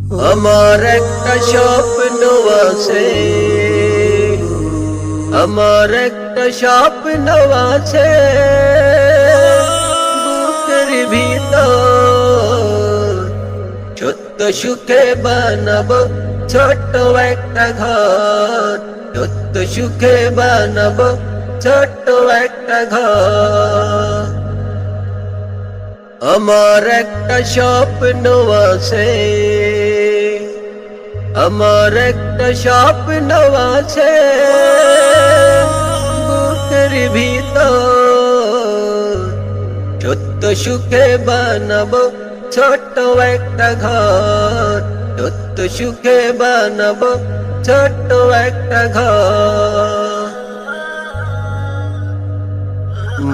আমার একটা স্বপ্ন আছে, আমার একটা স্বপ্ন আছে বুকের ভিতর। ছোট্ট সুখে বানাবো ছোট্ট একটা ঘর, ছোট্ট সুখে বানাবো ছোট্ট একটা ঘর। আমার একটা স্বপ্ন আছে, আমার একটা স্বপ্ন আছে বুকের ভিতর। ছোট্ট সুখে বানাবো ছোট্ট একটা ঘর, ছোট্ট সুখে বানাবো ছোট্ট একটা ঘর।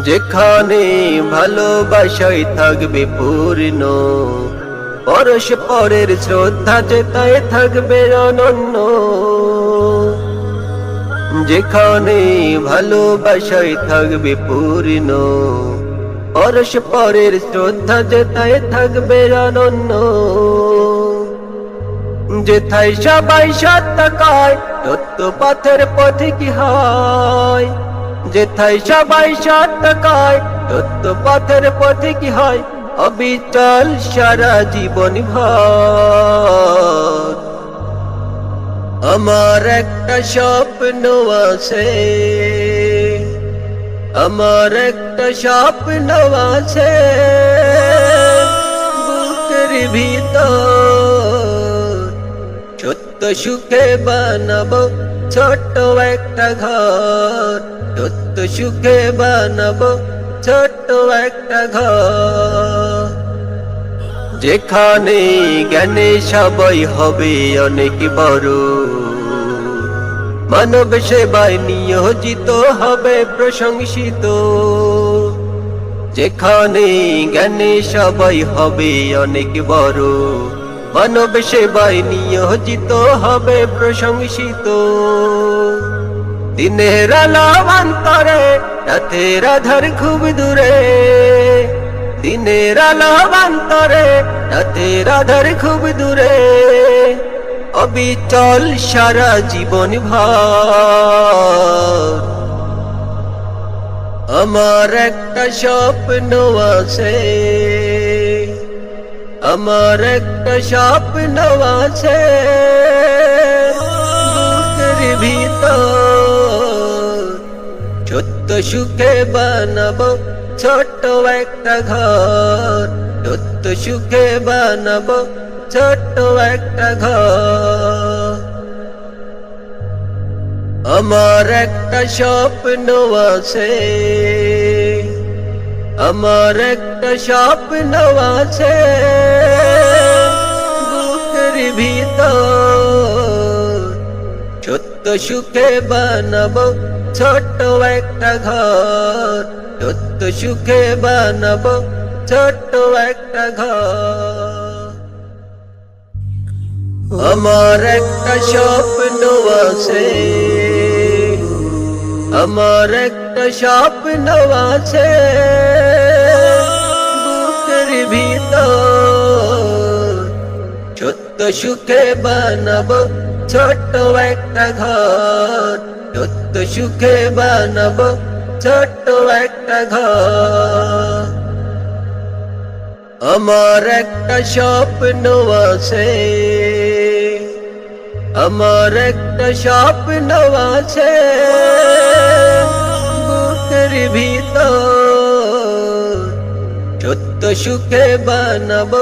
যেখানে ভালোবাসায় থাকবে পূর্ণ, পরস্পরের শ্রদ্ধা যেতায় থাকবে অনন্য। যেখানে ভালোবাসায় থাকবে পূর্ণ, পরস্পরের শ্রদ্ধা যেতায় থাকবে অনন্য। যেথায় সবাই সত্য কয় সত্য পথের পথে কি হয়, যেথায় সবাই সত্য কয় সত্য পথের পথে কি হয়, অবিচল সারা জীবন ভর। আমার একটা স্বপ্ন আছে, আমার একটা স্বপ্ন আছে বুকের ভিতর। ছোট্ট সুখে বানাবো ছোট্ট একটা ঘর, ছোট্ট সুখে বানাবো ছোট্ট একটা ঘর। যেখানে জ্ঞানে সবাই হবে অনেক বড়, মানব সেবায় নিয়োজিত হবে প্রশংসিত। যেখানে জ্ঞানে সবাই হবে অনেক বড়, মানব সেবায় নিয়োজিত হবে প্রশংসিত। দিনের আলো অন্তরে রাতের আধার খুব দূরে, দিনের আলো অন্তরে রাতের আধার খুব দূরে, অবিচল সারা জীবন ভর। আমার একটা স্বপ্ন আছে, আমার একটা স্বপ্ন আছে বুকের ভিতর। ছোট্ট সুখে বানাবো ছোট্ট একটা ঘর, ছোট্ট সুখে বানাবো ছোট্ট একটা ঘর। আমার একটা স্বপ্ন আছে, আমার একটা স্বপ্ন আছে বুকের ভিতর। ছোট্ট সুখে বানাবো ছোট্ট একটা ঘর, ছোট্ট সুখে বানাবো ছোট্ট একটা ঘর। আমার একটা স্বপ্ন আছে, আমার একটা স্বপ্ন আছে বুকের ভিতর। ছোট্ট সুখে বানাবো ছোট্ট একটা ঘর, ছোট্ট সুখে বানাবো ছোট্ট একটা ঘর। আমার একটা স্বপ্ন আছে, আমার একটা স্বপ্ন আছে বুকের ভিতর। ছোট্ট সুখে বানাবো